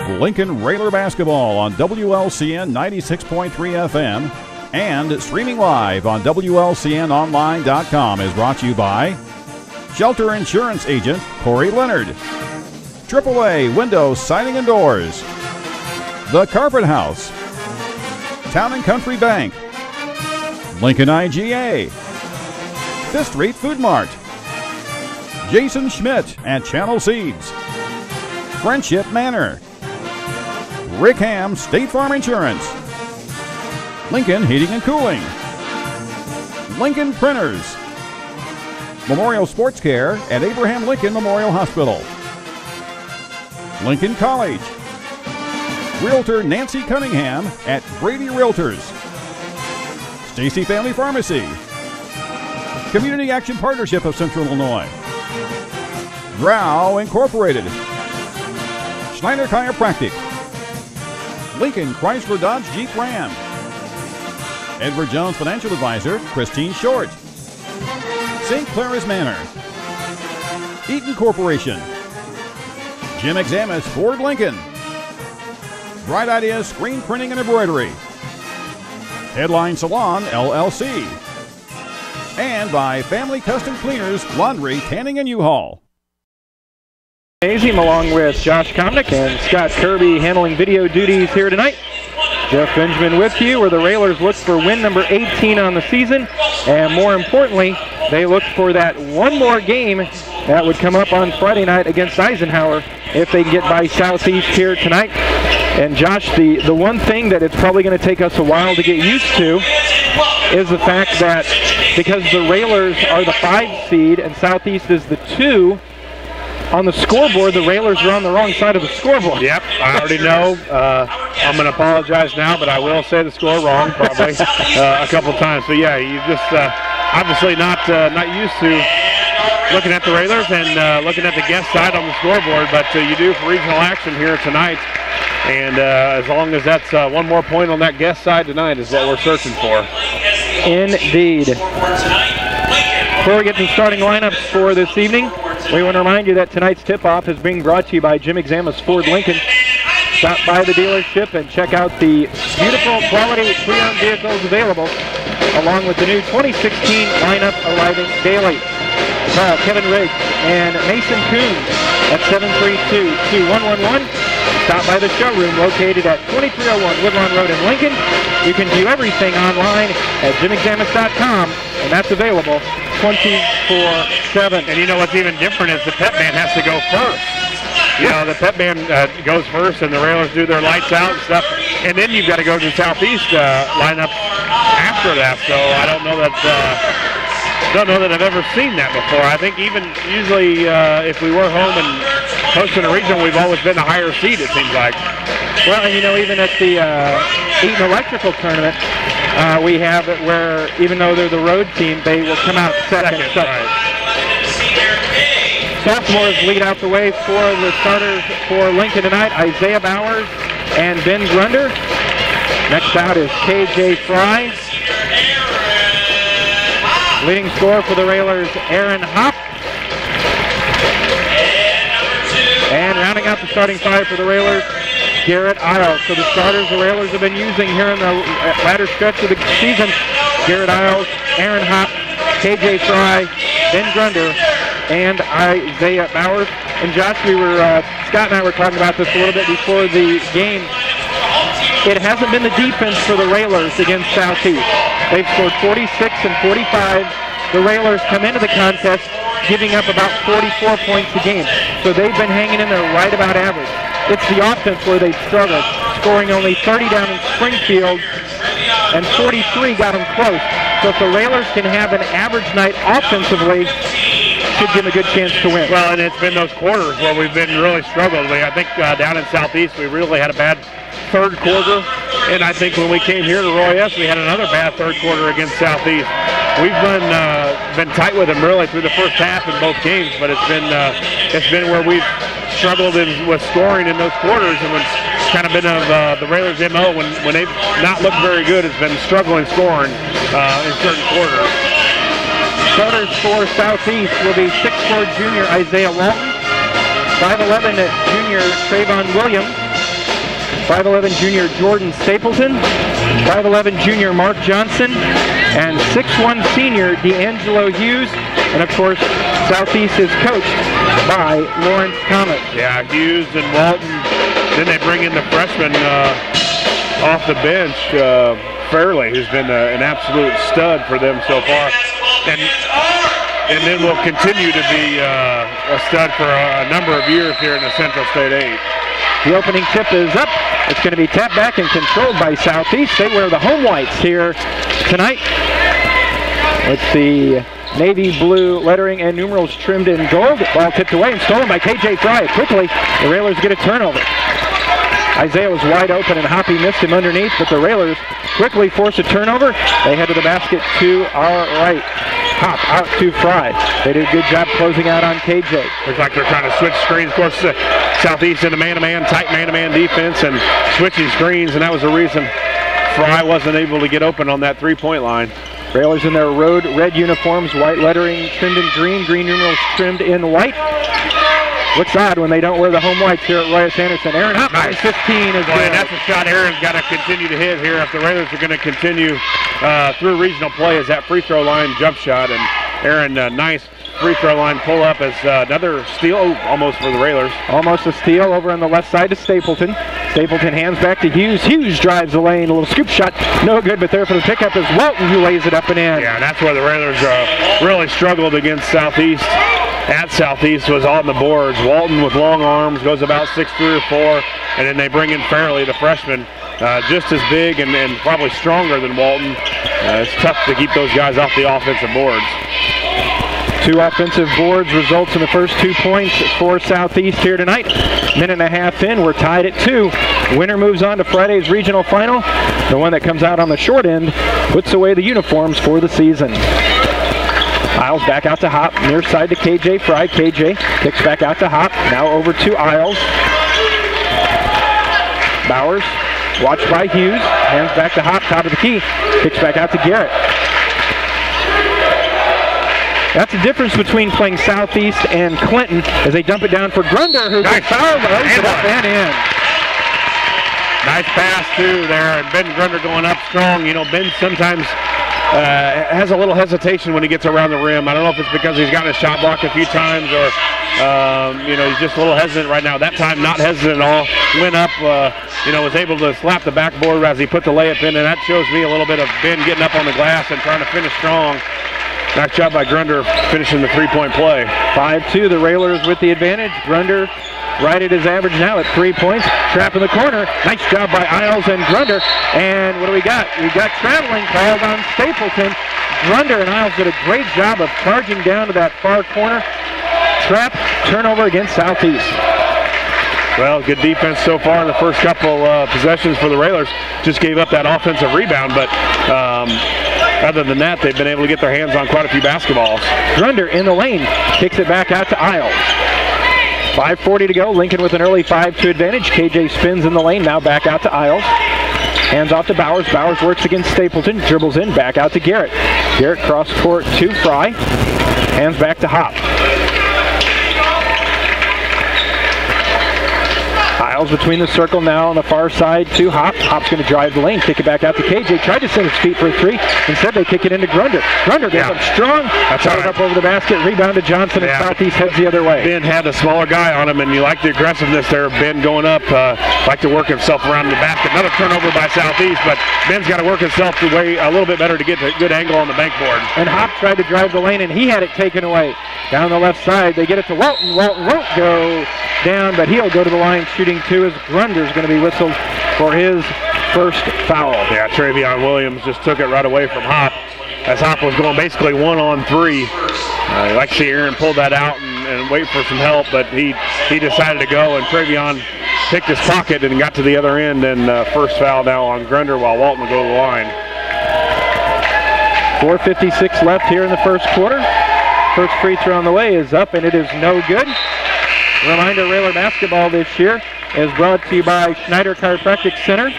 Lincoln Railer Basketball on WLCN 96.3 FM and streaming live on WLCNonline.com is brought to you by Shelter Insurance Agent Corey Leonard, AAA Windows, Siding and Doors, The Carpet House, Town & Country Bank, Lincoln IGA, Fifth Street Food Mart, Jason Schmidt at Channel Seeds, Friendship Manor, Rick Ham State Farm Insurance, Lincoln Heating and Cooling, Lincoln Printers, Memorial Sports Care at Abraham Lincoln Memorial Hospital, Lincoln College, Realtor Nancy Cunningham at Brady Realtors, Stacy Family Pharmacy, Community Action Partnership of Central Illinois, Drow Incorporated, Schneider Chiropractic, Lincoln Chrysler Dodge Jeep Ram, Edward Jones Financial Advisor Christine Short, St. Clara's Manor, Eaton Corporation, Jim Examus Ford Lincoln, Bright Ideas Screen Printing and Embroidery, Headline Salon LLC, and by Family Custom Cleaners, Laundry, Tanning, and U-Haul. Gymnasium along with Josh Komnick and Scott Kirby handling video duties here tonight. Jeff Benjamin with you, where the Railers look for win number 18 on the season, and more importantly, they look for that one more game that would come up on Friday night against Eisenhower if they can get by Southeast here tonight. And Josh, the one thing that it's probably going to take us a while to get used to is the fact that because the Railers are the 5 seed and Southeast is the 2, on the scoreboard, the Railers are on the wrong side of the scoreboard. Yep, I already know. I'm going to apologize now, but I will say the score wrong probably a couple times. So yeah, you just obviously not used to looking at the Railers and looking at the guest side on the scoreboard, but you do for regional action here tonight. And as long as that's one more point on that guest side tonight is what we're searching for. Indeed. Before we get to the starting lineups for this evening, we want to remind you that tonight's tip-off is being brought to you by Jim Examus Ford Lincoln. Stop by the dealership and check out the beautiful quality pre-owned vehicles available, along with the new 2016 lineup arriving daily. Call Kevin Riggs and Mason Coons at 732-2111. Stop by the showroom located at 2301 Woodlawn Road in Lincoln. You can view everything online at jimexamus.com, and that's available 24/7. And you know what's even different is the pep band has to go first. You know, the pep band goes first, and the Railers do their lights out and stuff, and then you've got to go to the Southeast lineup after that. So I don't know that I've ever seen that before. I think even usually if we were home and hosting a regional, we've always been a higher seed, it seems like. Well, and you know, even at the Eaton Electrical Tournament, we have it where even though they're the road team, they will come out second. Right. Sophomores lead out the way for the starters for Lincoln tonight, Isaiah Bowers and Ben Grunder. Next out is KJ Fry. Leading scorer for the Railers, Aaron Hopp. And rounding out the starting 5 for the Railers, Garrett Isles. So the starters the Railers have been using here in the latter stretch of the season, Garrett Isles, Aaron Hopp, KJ Fry, Ben Grunder, and Isaiah Bowers. And Josh, Scott and I were talking about this a little bit before the game. It hasn't been the defense for the Railers against Southeast. They've scored 46 and 45. The Railers come into the contest giving up about 44 points a game. So they've been hanging in there right about average. It's the offense where they've struggled, scoring only 30 down in Springfield, and 43 got them close. So if the Railers can have an average night offensively, should give them a good chance to win. Well, and it's been those quarters where we've been really struggled. I think down in Southeast, we really had a bad third quarter, and I think when we came here to Roy S., we had another bad third quarter against Southeast. We've been tight with them really through the first half in both games, but it's been where we've struggled with scoring in those quarters, and it's kind of been the Railers' MO when they've not looked very good. It's been struggling scoring in certain quarters. Starters for Southeast will be 6'4" junior Isaiah Walton, 5'11" junior Trayvon Williams, 5'11" junior Jordan Stapleton, 5'11" junior Mark Johnson, and 6'1" senior D'Angelo Hughes. And of course, Southeast is coached by Lawrence Thomas. Yeah, Hughes and Walton. Then they bring in the freshman off the bench, Fairley, who's been an absolute stud for them so far. And then will continue to be a stud for a number of years here in the Central State 8. The opening tip is up. It's going to be tapped back and controlled by Southeast. They wear the home whites here tonight. It's the navy blue lettering and numerals trimmed in gold. Ball tipped away and stolen by KJ Fry. Quickly, the Railers get a turnover. Isaiah was wide open and Hoppy missed him underneath, but the Railers quickly force a turnover. They head to the basket to our right. Hop out to Fry. They did a good job closing out on KJ. Looks like they're trying to switch screens. Of course, Southeast in a man-to-man, tight man-to-man defense and switching screens, and that was the reason Fry wasn't able to get open on that three-point line. Railers in their road red uniforms, white lettering trimmed in green, green numerals trimmed in white. Looks odd when they don't wear the home whites here at Royce Anderson. Aaron Hop, nice. 15 is good. That's a shot Aaron's got to continue to hit here if the Railers are going to continue through regional play as that free throw line jump shot. And Aaron, nice free throw line pull up as another steal almost for the Railers. Almost a steal over on the left side to Stapleton. Stapleton hands back to Hughes. Hughes drives the lane, a little scoop shot, no good, but there for the pickup is Walton, who lays it up and in. Yeah, that's where the Railers really struggled against Southeast. At Southeast was on the boards. Walton with long arms, goes about 6'3" or 4", and then they bring in Fairley, the freshman, just as big and probably stronger than Walton. It's tough to keep those guys off the offensive boards. 2 offensive boards results in the first 2 points for Southeast here tonight. Minute and a half in, we're tied at 2. Winner moves on to Friday's regional final. The one that comes out on the short end puts away the uniforms for the season. Isles back out to Hop, near side to KJ Fry. KJ kicks back out to Hop, now over to Isles. Bowers, watched by Hughes, hands back to Hop, top of the key, kicks back out to Garrett. That's the difference between playing Southeast and Clinton as they dump it down for Grunder, who gets fouled, lays it up and in. Nice pass too there, and Ben Grunder going up strong. You know, Ben sometimes has a little hesitation when he gets around the rim. I don't know if it's because he's gotten a shot block a few times or, you know, he's just a little hesitant right now. That time, not hesitant at all. Went up, you know, was able to slap the backboard as he put the layup in, and that shows me a little bit of Ben getting up on the glass and trying to finish strong. Nice job by Grunder finishing the three-point play. 5-2, the Railers with the advantage. Grunder right at his average now at 3 points. Trap in the corner. Nice job by Isles and Grunder. And what do we got? We got traveling called on Stapleton. Grunder and Isles did a great job of charging down to that far corner. Trap, turnover against Southeast. Well, good defense so far in the first couple possessions for the Railers. Just gave up that offensive rebound, but other than that, they've been able to get their hands on quite a few basketballs. Grunder in the lane, kicks it back out to Isles. 5:40 to go. Lincoln with an early 5-2 advantage. KJ spins in the lane, now back out to Isles. Hands off to Bowers. Bowers works against Stapleton, dribbles in, back out to Garrett. Garrett cross court to Fry. Hands back to Hop. Isles between the circle now on the far side to Hop. Hop's going to drive the lane, kick it back out to KJ. Tried to send his feet for a 3. Instead, they kick it into Grunder. Grunder goes up strong. Shot it up over the basket. Rebound to Johnson, and Southeast heads the other way. Ben had a smaller guy on him, and you like the aggressiveness there. Ben going up, like to work himself around the basket. Another turnover by Southeast, but Ben's got to work himself to way a little bit better to get a good angle on the bankboard. And Hop tried to drive the lane, and he had it taken away. Down the left side, they get it to Walton. Walton won't go down, but he'll go to the line shooting 2 as Grunder's going to be whistled for his first foul. Yeah, Travion Williams just took it right away from Hop as Hop was going basically 1-on-3. You like to see Aaron pull that out and wait for some help, but he decided to go, and Travion picked his pocket and got to the other end, and first foul now on Grunder while Walton will go to the line. 4:56 left here in the first quarter. First free throw on the way is up, and it is no good. Reminder, Railer basketball this year is brought to you by Schneider Chiropractic Center,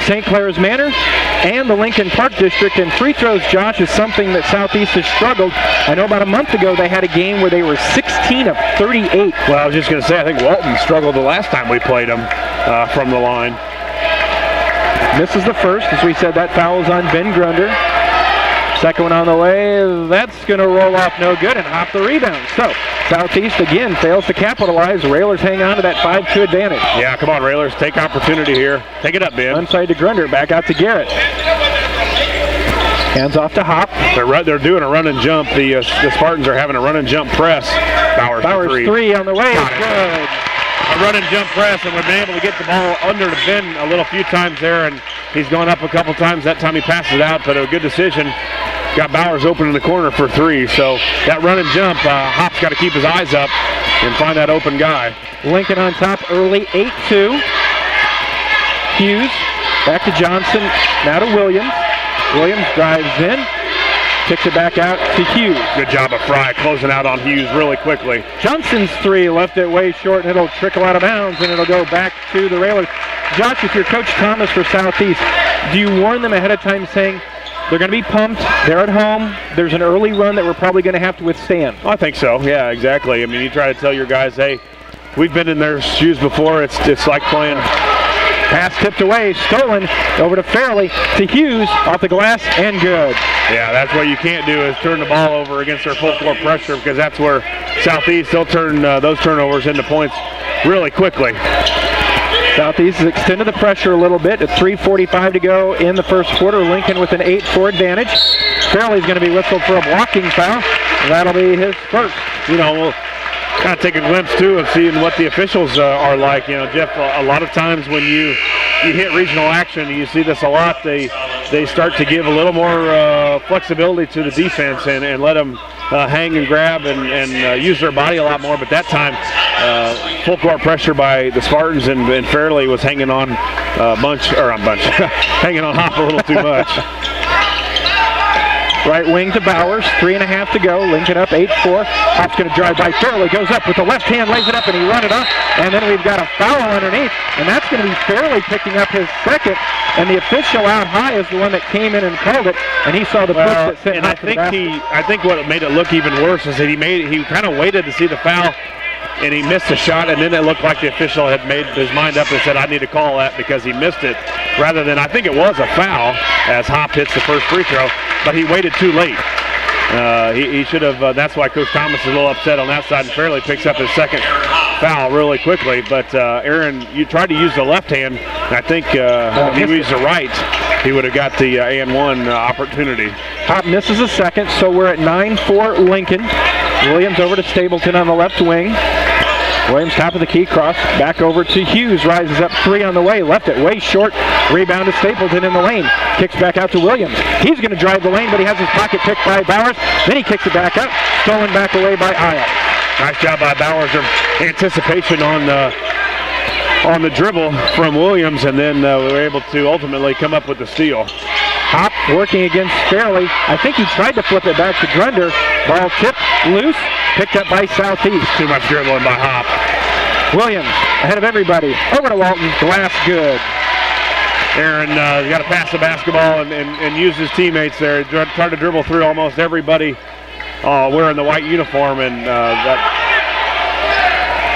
St. Clair's Manor, and the Lincoln Park District. And free throws, Josh, is something that Southeast has struggled. I know about a month ago they had a game where they were 16 of 38. Well, I was just going to say, I think Walton struggled the last time we played them. from the line. Misses the first. As we said, that foul is on Ben Grunder. Second one on the way. That's going to roll off no good and hop the rebound. So Southeast again fails to capitalize. Railers hang on to that 5-2 advantage. Yeah, come on, Railers. Take opportunity here. Take it up, Ben. Onside to Grunder. Back out to Garrett. Hands off to Hop. They're doing a run and jump. The Spartans are having a run and jump press. Bowers three on the way. Good. A run and jump press, and we've been able to get the ball under to Ben a few times there, and he's gone up a couple times. That time he passes it out, but a good decision. Got Bowers open in the corner for three. So that run and jump, Hop's got to keep his eyes up and find that open guy. Lincoln on top early, 8-2. Hughes back to Johnson, now to Williams. Williams drives in, kicks it back out to Hughes. Good job of Fry closing out on Hughes really quickly. Johnson's three left it way short, and it'll trickle out of bounds, and it'll go back to the Railers. Josh, if you're Coach Thomas for Southeast, do you warn them ahead of time saying they're going to be pumped, they're at home, there's an early run that we're probably going to have to withstand? I think so, yeah, exactly. I mean, you try to tell your guys, hey, we've been in their shoes before. It's like playing. Pass tipped away, stolen, over to Fairley, to Hughes, off the glass, and good. Yeah, that's what you can't do is turn the ball over against their full court pressure, because that's where Southeast, they'll turn those turnovers into points really quickly. Southeast has extended the pressure a little bit at 3:45 to go in the first quarter. Lincoln with an 8-4 advantage. Fairley's going to be whistled for a blocking foul. That'll be his first. You know, we'll kind of take a glimpse, too, of seeing what the officials are like. You know, Jeff, a lot of times when you hit regional action, you see this a lot, they start to give a little more flexibility to the defense and let them hang and grab and use their body a lot more. But that time, full court pressure by the Spartans, and Fairley was hanging on hanging on Hop a little too much. Right wing to Bowers, 3.5 to go. Lincoln up 8-4. Hop's going to drive by Fairley, goes up with the left hand, lays it up, and he run it up. And then we've got a foul underneath, and that's going to be Fairley picking up his second. And the official out high is the one that came in and called it, and he saw the push that sent and I think what made it look even worse is that he kind of waited to see the foul, and he missed a shot, and then it looked like the official had made his mind up and said, I need to call that because he missed it, rather than I think it was a foul as Hop hits the first free throw, but he waited too late. He should have, that's why Coach Thomas is a little upset on that side, and Fairley picks up his second foul really quickly. But Aaron, you tried to use the left hand, and I think if he used the right, he would have got the and one opportunity. Hop misses a second, so we're at 9-4 Lincoln. Williams over to Stapleton on the left wing. Williams top of the key, cross back over to Hughes, rises up three on the way, left it way short, rebound to Stapleton in the lane, kicks back out to Williams. He's going to drive the lane, but he has his pocket picked by Bowers, then he kicks it back up, stolen back away by Isles. Nice job by Bowers of anticipation on the dribble from Williams, and then we were able to ultimately come up with the steal. Hop working against Fairley. I think he tried to flip it back to Grunder. Ball tipped, loose, picked up by Southeast. Too much dribbling by Hop. Williams ahead of everybody. Over to Walton, glass good. Aaron got to pass the basketball and use his teammates there. Tried to dribble through almost everybody wearing the white uniform, and that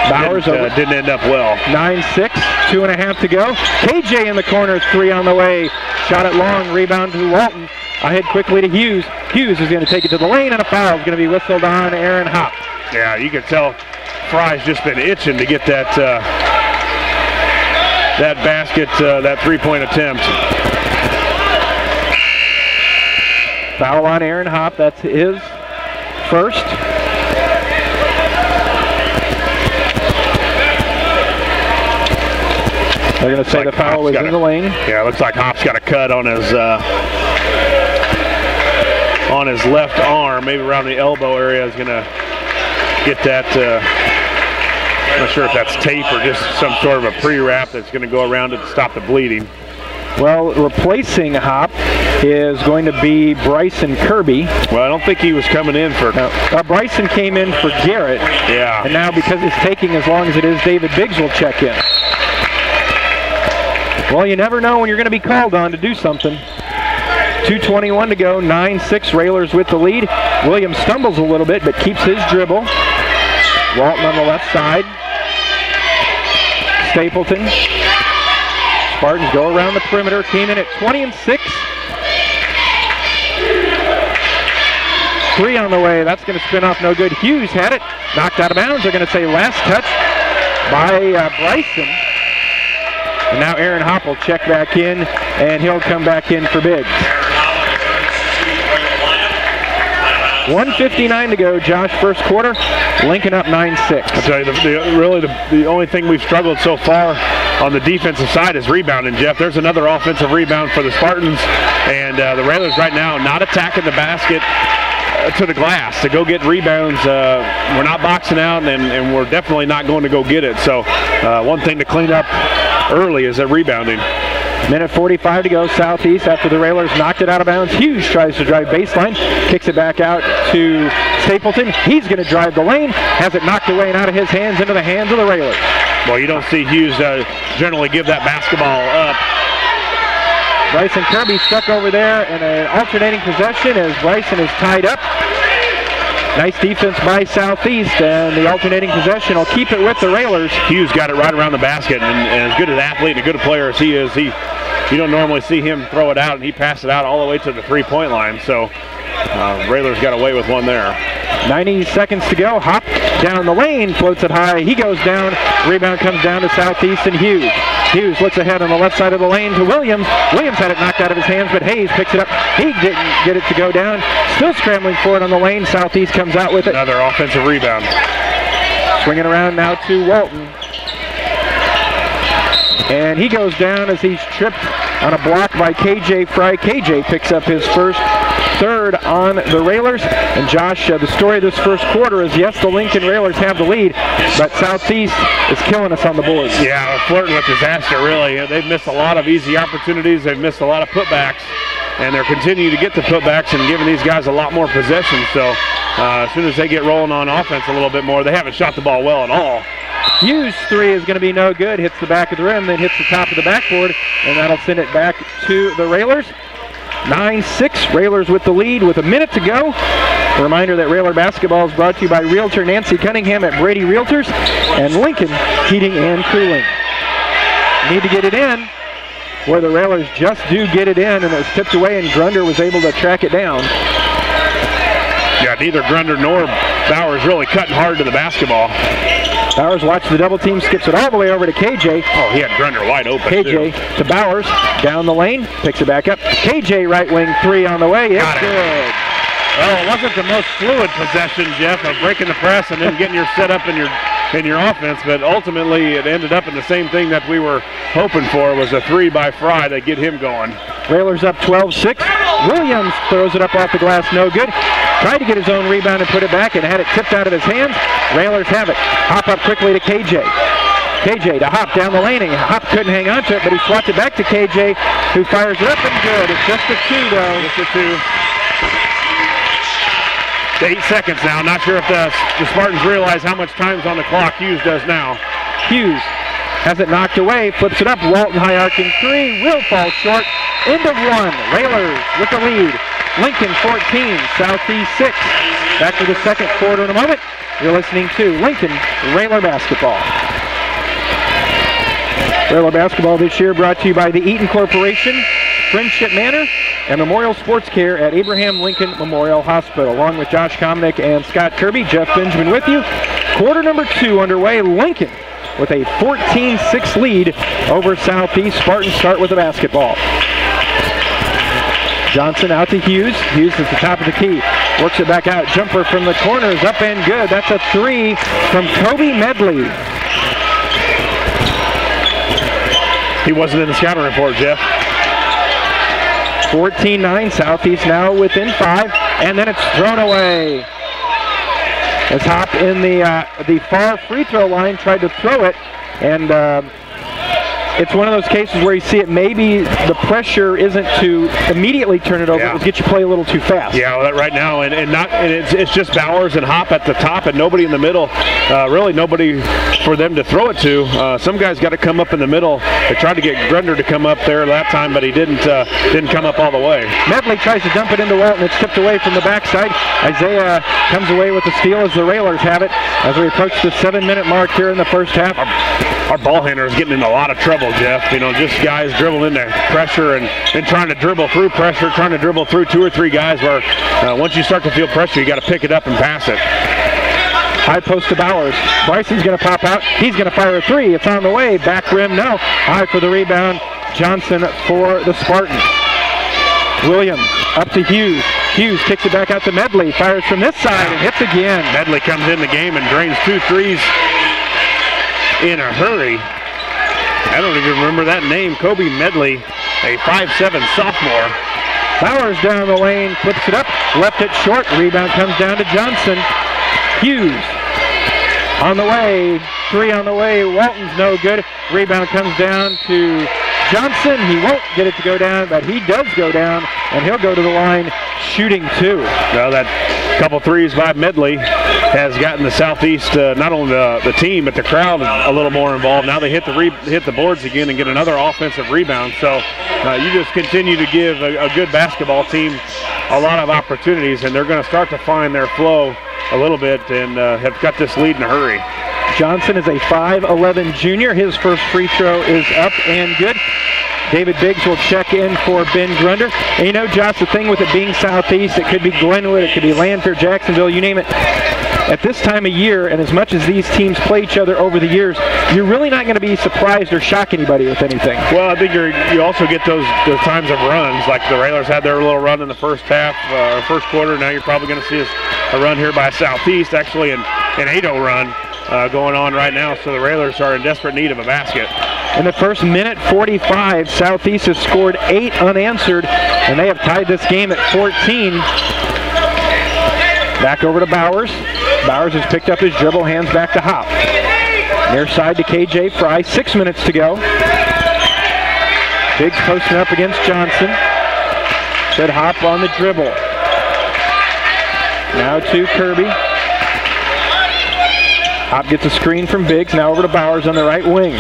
Bowers didn't end up well. 9-6, 2.5 to go. KJ in the corner, three on the way. Shot it long, rebound to Walton. Ahead quickly to Hughes. Hughes is going to take it to the lane, and a foul is going to be whistled on Aaron Hop. Yeah, you can tell Fry's just been itching to get that that basket, that three-point attempt. Foul on Aaron Hop. That's his first. They're going to say the foul was in the lane. Yeah, it looks like Hop's got a cut on his left arm, maybe around the elbow area. Is going to get that. I'm not sure if that's tape or just some sort of a pre-wrap that's going to go around it to stop the bleeding. Well, replacing Hop is going to be Bryson Kirby. Well, I don't think he was coming in for... No. Bryson came in for Garrett. Yeah. And now because it's taking as long as it is, David Biggs will check in. Well, you never know when you're going to be called on to do something. 2:21 to go, 9-6, Railers with the lead. Williams stumbles a little bit, but keeps his dribble. Walton on the left side. Stapleton. Spartans go around the perimeter. Keenan at 20-6. 3 on the way. That's going to spin off no good. Hughes had it. Knocked out of bounds. They're going to say last touch by Bryson. And now Aaron Hopp will check back in, and he'll come back in for Biggs. 1:59 to go, Josh, first quarter. Lincoln up 9-6. I'll tell you, the only thing we've struggled so far on the defensive side is rebounding, Jeff. There's another offensive rebound for the Spartans, and the Railers right now not attacking the basket to the glass to go get rebounds. We're not boxing out, and we're definitely not going to go get it. So one thing to clean up early is that rebounding. Minute 45 to go, Southeast after the Railers knocked it out of bounds. Hughes tries to drive baseline, kicks it back out to Stapleton. He's going to drive the lane, has it knocked away and out of his hands into the hands of the Railers. Well, you don't see Hughes generally give that basketball up. Bryson Kirby stuck over there in an alternating possession as Bryson is tied up. Nice defense by Southeast, and the alternating possession will keep it with the Railers. Hughes got it right around the basket, and as good an athlete and as good a player as he is, you don't normally see him throw it out, and he passed it out all the way to the three-point line. So Railers got away with one there. 90 seconds to go. Hop down the lane, floats it high. He goes down. Rebound comes down to Southeast and Hughes. Hughes looks ahead on the left side of the lane to Williams. Williams had it knocked out of his hands, but Hayes picks it up. He didn't get it to go down. Still scrambling for it on the lane. Southeast comes out with it. Another offensive rebound. Swinging around now to Walton. And he goes down as he's tripped on a block by KJ Fry. KJ picks up his first, third on the Railers. And Josh, the story of this first quarter is, yes, the Lincoln Railers have the lead, but Southeast is killing us on the boards. Yeah, flirting with disaster, really. They've missed a lot of easy opportunities. They've missed a lot of putbacks, and they're continuing to get the putbacks and giving these guys a lot more possession. So as soon as they get rolling on offense a little bit more, they haven't shot the ball well at all. Hughes' three is going to be no good. Hits the back of the rim, then hits the top of the backboard, and that'll send it back to the Railers. 9-6, Railers with the lead with a minute to go. A reminder that Railer basketball is brought to you by Realtor Nancy Cunningham at Brady Realtors and Lincoln Heating and Cooling. Need to get it in, where the Railers just do get it in, and it was tipped away, and Grunder was able to track it down. Yeah, neither Grunder nor Bowers really cutting hard to the basketball. Bowers watches the double team, skips it all the way over to KJ. Oh, he had Grunder wide open, KJ too. to Bowers, down the lane, picks it back up. KJ right wing three on the way, it's good. Well, it wasn't the most fluid possession, Jeff, of breaking the press and then getting your set up in your offense, but ultimately it ended up in the same thing that we were hoping for, was a three by Fry to get him going. Railers up 12-6. Williams throws it up off the glass, no good. Tried to get his own rebound and put it back and had it tipped out of his hands. Railers have it. Hop up quickly to KJ. KJ to Hop down the lane, and Hop couldn't hang on to it, but he swats it back to KJ, who fires it up and good. It's just a two, though. Just a two. 8 seconds now. Not sure if the Spartans realize how much time's on the clock. Hughes does now. Hughes has it knocked away, flips it up. Walton high arcing three, will fall short. End of one. Railers with the lead. Lincoln 14, Southeast 6. Back to the second quarter in a moment. You're listening to Lincoln Railer Basketball. Railer Basketball this year brought to you by the Eaton Corporation, Friendship Manor, and Memorial Sports Care at Abraham Lincoln Memorial Hospital. Along with Josh Komnick and Scott Kirby, Jeff Benjamin with you. Quarter number 2 underway. Lincoln with a 14-6 lead over Southeast. Spartans start with the basketball. Johnson out to Hughes. Hughes at the top of the key. Works it back out. Jumper from the corner is up and good. That's a three from Kobe Medley. He wasn't in the scouting report, Jeff. 14-9. Southeast now within 5. And then it's thrown away. As Hop in the far free throw line tried to throw it. And it's one of those cases where you see it, maybe the pressure isn't to immediately turn it over, yeah. It was get you play a little too fast. Yeah, well, right now, and it's just Bowers and Hop at the top and nobody in the middle. Really nobody for them to throw it to. Some guys got to come up in the middle. They tried to get Grunder to come up there that time, but he didn't come up all the way. Medley tries to dump it into Walton. It's tipped away from the backside. Isaiah comes away with the steal as the Railers have it as we approach the 7-minute mark here in the first half. our ball handler is getting in a lot of trouble, Jeff. You know, just guys dribbling into pressure and trying to dribble through pressure, trying to dribble through 2 or 3 guys where once you start to feel pressure, you got to pick it up and pass it. High post to Bowers. Bryson's going to pop out. He's going to fire a 3. It's on the way. Back rim, no. High for the rebound. Johnson for the Spartans. Williams up to Hughes. Hughes kicks it back out to Medley. Fires from this side and hits again. Medley comes in the game and drains 2 threes in a hurry. I don't even remember that name. Kobe Medley, a 5'7" sophomore. Bowers down the lane, flips it up, left it short. Rebound comes down to Johnson. Hughes on the way, 3 on the way. Walton's no good. Rebound comes down to Johnson. He won't get it to go down, but he does go down, and he'll go to the line shooting 2. Well, that couple threes by Medley has gotten the Southeast, not only the team, but the crowd a little more involved. Now they hit the boards again and get another offensive rebound. So you just continue to give a good basketball team a lot of opportunities, and they're going to start to find their flow a little bit and have got this lead in a hurry. Johnson is a 5'11" junior. His first free throw is up and good. David Biggs will check in for Ben Grunder. And you know, Josh, the thing with it being Southeast, it could be Glenwood, it could be Lanphier, Jacksonville, you name it. At this time of year, and as much as these teams play each other over the years, you're really not going to be surprised or shock anybody with anything. Well, I think you also get those times of runs, like the Railers had their little run in the first half, first quarter. Now you're probably going to see a run here by Southeast, actually an 8-0 run going on right now. So the Railers are in desperate need of a basket. In the first minute 45, Southeast has scored 8 unanswered, and they have tied this game at 14. Back over to Bowers. Bowers has picked up his dribble, hands back to Hop. Near side to KJ Fry, 6 minutes to go. Biggs posting up against Johnson. Said Hop on the dribble. Now to Kirby. Hop gets a screen from Biggs, now over to Bowers on the right wing.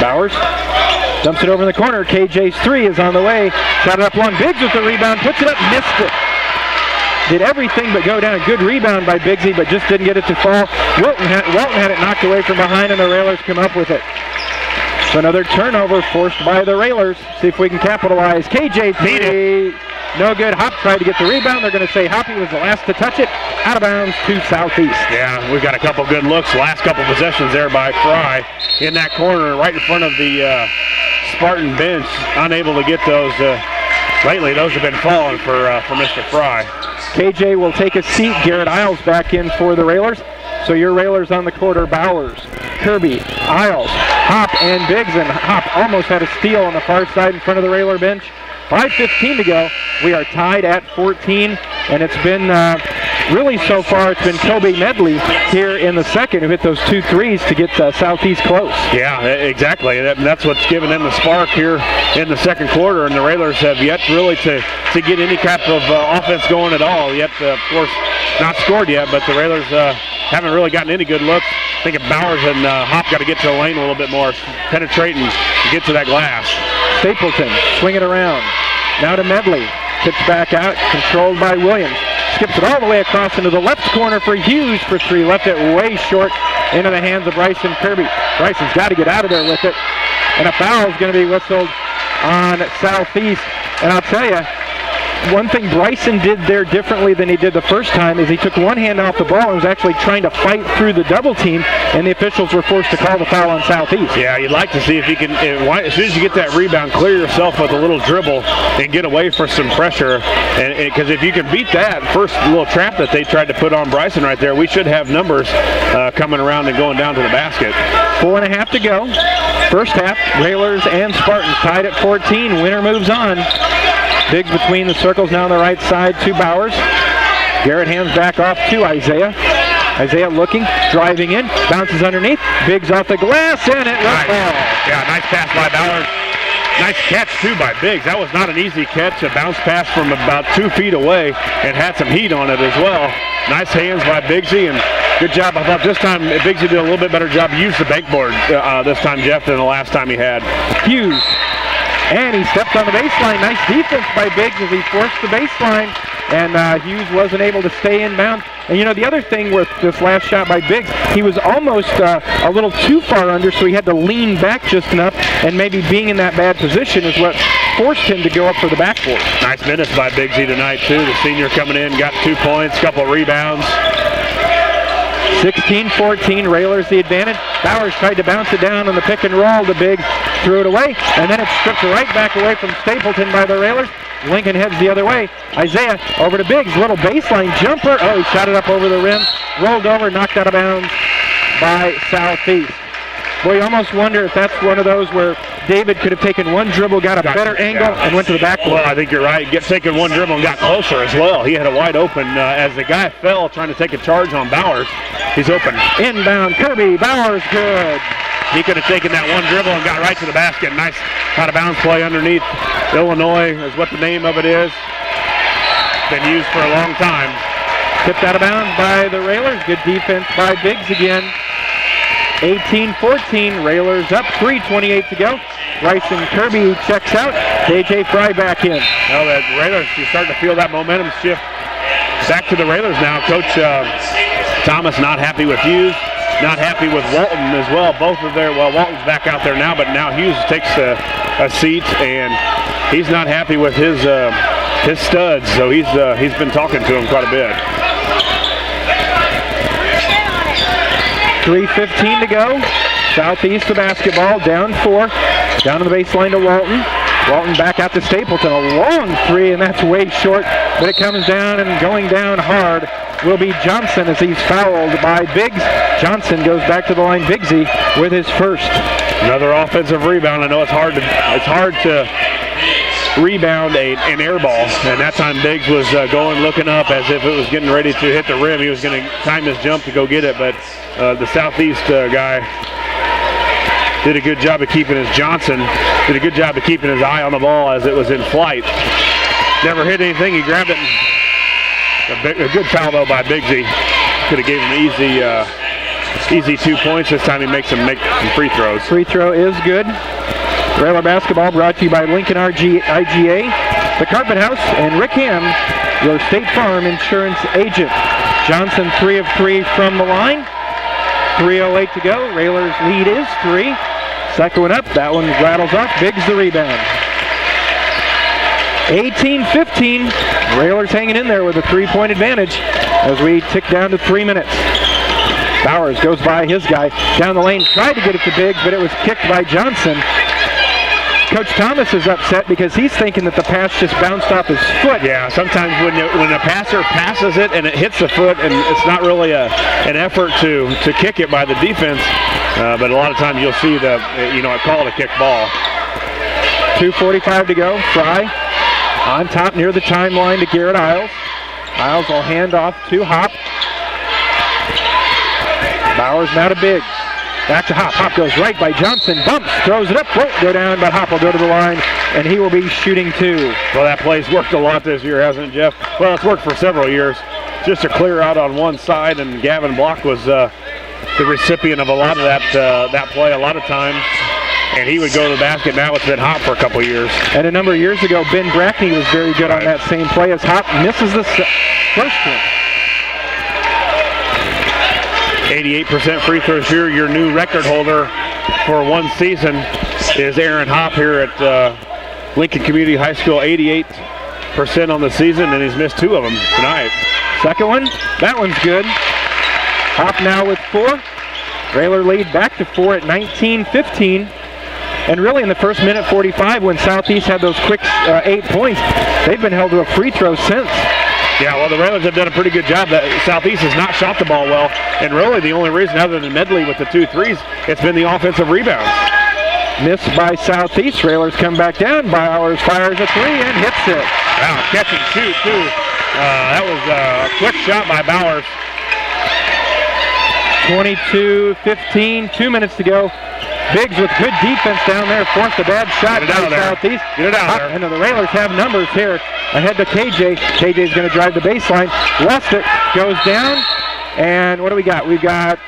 Bowers dumps it over in the corner. KJ's 3 is on the way. Shot it up long. Biggs with the rebound. Puts it up. Missed it. Did everything but go down. A good rebound by Biggsy, but just didn't get it to fall. Walton had it knocked away from behind, and the Railers come up with it. So another turnover forced by the Railers. See if we can capitalize. KJ 3. No good. Hop tried to get the rebound. They're going to say Hoppy was the last to touch it. Out of bounds to Southeast. Yeah, we've got a couple good looks. Last couple possessions there by Fry in that corner right in front of the Spartan bench. Unable to get those. Lately, those have been falling for Mr. Fry. KJ will take a seat. Garrett Isles back in for the Railers. So your Railers on the court are Bowers, Kirby, Isles, Hop, and Biggs. And Hop almost had a steal on the far side in front of the Railer bench. 5:15 to go. We are tied at 14, and it's been really so far it's been Kobe Medley here in the second who hit those 2 threes to get Southeast close. Yeah, exactly. That's what's given them the spark here in the second quarter, and the Railers have yet really to get any type of offense going at all. Yet, of course, not scored yet, but the Railers haven't really gotten any good looks. I think if Bowers and Hop got to get to the lane a little bit more, penetrate and get to that glass. Stapleton, swing it around. Now to Medley. Tips back out, controlled by Williams. Skips it all the way across into the left corner for Hughes for 3. Left it way short into the hands of Bryson Kirby. Bryson's got to get out of there with it. And a foul is going to be whistled on Southeast. And I'll tell you, one thing Bryson did there differently than he did the first time is he took one hand off the ball and was actually trying to fight through the double team, and the officials were forced to call the foul on Southeast. Yeah, you'd like to see if you can, as soon as you get that rebound, clear yourself with a little dribble and get away for some pressure. Because if you can beat that first little trap that they tried to put on Bryson right there, we should have numbers coming around and going down to the basket. 4.5 to go. First half, Railers and Spartans tied at 14. Winner moves on. Biggs between the circles now on the right side to Bowers. Garrett hands back off to Isaiah. Isaiah looking, driving in, bounces underneath. Biggs off the glass, and it went foul. Yeah, nice pass by Bowers. Nice catch, too, by Biggs. That was not an easy catch. A bounce pass from about 2 feet away and had some heat on it as well. Nice hands by Biggsy, and good job. I thought this time Biggsy did a little bit better job. He used the backboard this time, Jeff, than the last time he had. Hughes. And he stepped on the baseline. Nice defense by Biggs as he forced the baseline. and Hughes wasn't able to stay inbound. And you know, the other thing with this last shot by Biggs, he was almost a little too far under, so he had to lean back just enough, and maybe being in that bad position is what forced him to go up for the backboard. Nice minutes by Biggsy tonight, too. The senior coming in, got 2 points, couple rebounds. 16-14, Railers the advantage. Bowers tried to bounce it down on the pick and roll. The Big threw it away, and then it's stripped right back away from Stapleton by the Railers. Lincoln heads the other way. Isaiah over to Biggs, little baseline jumper. Oh, he shot it up over the rim, rolled over, knocked out of bounds by Southeast. Boy, you almost wonder if that's one of those where David could have taken one dribble, got a better angle, and went to the backboard. Well, I think you're right. Taken one dribble and got closer as well. He had a wide open as the guy fell trying to take a charge on Bowers. He's open. Inbound, Kirby, Bowers, good. He could have taken that one dribble and got right to the basket. Nice out-of-bounds play underneath. Illinois is what the name of it is. Been used for a long time. Tipped out of bounds by the Railers. Good defense by Biggs again. 18-14, Railers up, 3:28 to go. Bryson Kirby checks out. KJ Fry back in. Well, the Railers, you're starting to feel that momentum shift back to the Railers now. Coach Thomas not happy with Hughes, not happy with Walton as well. Both of their, well, Walton's back out there now, but now Hughes takes a seat, and he's not happy with his studs, so he's been talking to him quite a bit. 3:15 to go. Southeast the basketball, down 4. Down to the baseline to Walton. Walton back out to Stapleton. A long 3, and that's way short, but it comes down, and going down hard will be Johnson as he's fouled by Biggs. Johnson goes back to the line. Biggsy with his first. Another offensive rebound. I know it's hard to rebound an air ball, and that time Biggs was going, looking up as if it was getting ready to hit the rim. He was going to time his jump to go get it, but the Southeast guy did a good job of keeping his eye on the ball as it was in flight. Never hit anything. He grabbed it. A good foul though by Biggsy. Could have gave him easy 2 points. This time he makes him make some free throws. Free throw is good. Railer basketball brought to you by Lincoln IGA, the Carpet House, and Rick Ham, your State Farm insurance agent. Johnson 3 of 3 from the line. 3:08 to go. Railers lead is 3. Second one up. That one rattles off. Biggs the rebound. 18-15. Railers hanging in there with a 3-point advantage as we tick down to 3 minutes. Bowers goes by his guy down the lane. Tried to get it to Biggs, but it was kicked by Johnson. Coach Thomas is upset because he's thinking that the pass just bounced off his foot. Yeah, sometimes when a passer passes it and it hits the foot, and it's not really an effort to kick it by the defense, but a lot of times you'll see a call to kick ball. 2:45 to go. Fry on top near the timeline to Garrett Isles. Isles will hand off to Hop. Bowers now to Biggs. Back to Hop. Hop goes right by Johnson. Bumps, throws it up. Won't go down, but Hop will go to the line, and he will be shooting 2. Well, that play's worked a lot this year, hasn't it, Jeff? Well, it's worked for several years. Just a clear out on one side, and Gavin Block was the recipient of a lot of that play a lot of times. And he would go to the basket. Now it's been Hop for a couple years. And a number of years ago, Ben Brackney was very good on that same play as Hop misses the first one. 88% free throw shooter. Your new record holder for one season is Aaron Hop here at Lincoln Community High School. 88% on the season, and he's missed 2 of them tonight. Second one, that one's good. Hop now with 4. Railer lead back to 4 at 19-15. And really in the first minute 45, when Southeast had those quick 8 points, they've been held to a free throw since. Yeah, well, the Railers have done a pretty good job. Southeast has not shot the ball well, and really the only reason, other than Medley with the 2 threes, it's been the offensive rebounds. Missed by Southeast. Railers come back down. Bowers fires a 3 and hits it. Wow, catch and shoot, too. That was a quick shot by Bowers. 22-15, 2 minutes to go. Biggs with good defense down there, forced a bad shot by Southeast. Get it out there. And the Railers have numbers here. Ahead to KJ. KJ's going to drive the baseline. Lost it, goes down. And what do we got? We've got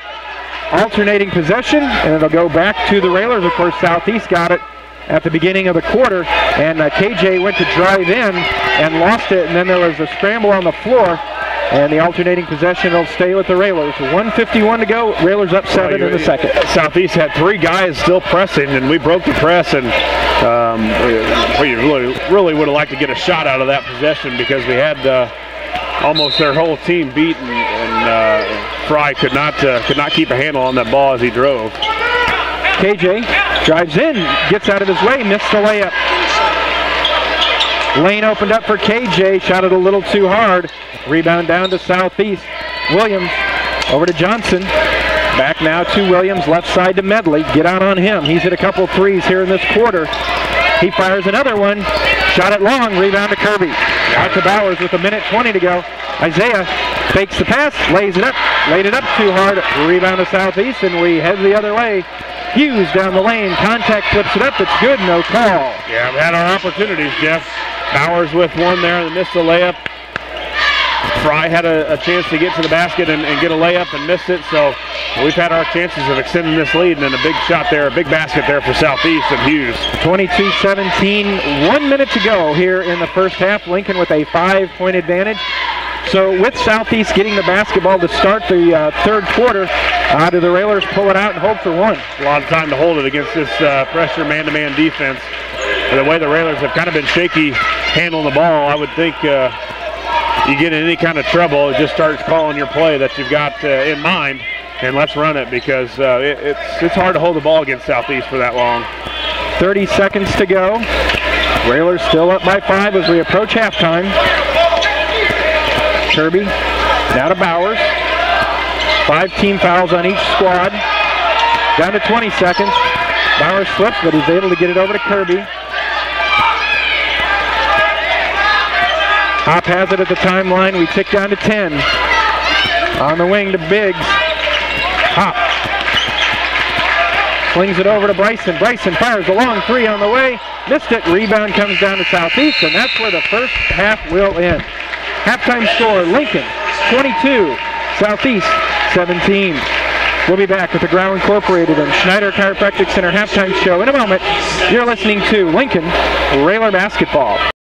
alternating possession, and it'll go back to the Railers. Of course, Southeast got it at the beginning of the quarter, and KJ went to drive in and lost it, and then there was a scramble on the floor, and the alternating possession will stay with the Railers. 1:51 to go. Railers up 7 in the second. Southeast had 3 guys still pressing, and we broke the press, and we really would have liked to get a shot out of that possession because we had almost their whole team beat, and Fry could not keep a handle on that ball as he drove. KJ drives in, gets out of his way, missed the layup. Lane opened up for KJ, shot it a little too hard. Rebound down to Southeast. Williams over to Johnson. Back now to Williams, left side to Medley. Get out on him. He's hit a couple threes here in this quarter. He fires another one. Shot it long. Rebound to Kirby. Out to Bowers with 1:20 to go. Isaiah fakes the pass, lays it up. Laid it up too hard. Rebound to Southeast, and we head the other way. Hughes down the lane. Contact, flips it up. It's good. No call. Yeah, we had our opportunities, Jeff. Bowers with one there and missed the layup. Fry had a chance to get to the basket and get a layup and missed it, so we've had our chances of extending this lead, and then a big shot there, a big basket there for Southeast and Hughes. 22-17, 1 minute to go here in the first half. Lincoln with a 5-point advantage. So with Southeast getting the basketball to start the third quarter, do the Railers pull it out and hope for one? A lot of time to hold it against this pressure man-to-man defense. And the way the Railers have kind of been shaky handling the ball, I would think you get in any kind of trouble, it just starts calling your play that you've got in mind, and let's run it because it's hard to hold the ball against Southeast for that long. 30 seconds to go. Railers still up by 5 as we approach halftime. Kirby now to Bowers. 5 team fouls on each squad. Down to 20 seconds. Bowers slips, but he's able to get it over to Kirby. Hop has it at the timeline. We tick down to 10. On the wing to Biggs. Hop. Slings it over to Bryson. Bryson fires a long 3 on the way. Missed it. Rebound comes down to Southeast, and that's where the first half will end. Halftime score, Lincoln 22, Southeast 17. We'll be back with the Grau Incorporated and Schneider Chiropractic Center halftime show in a moment. You're listening to Lincoln Railer Basketball.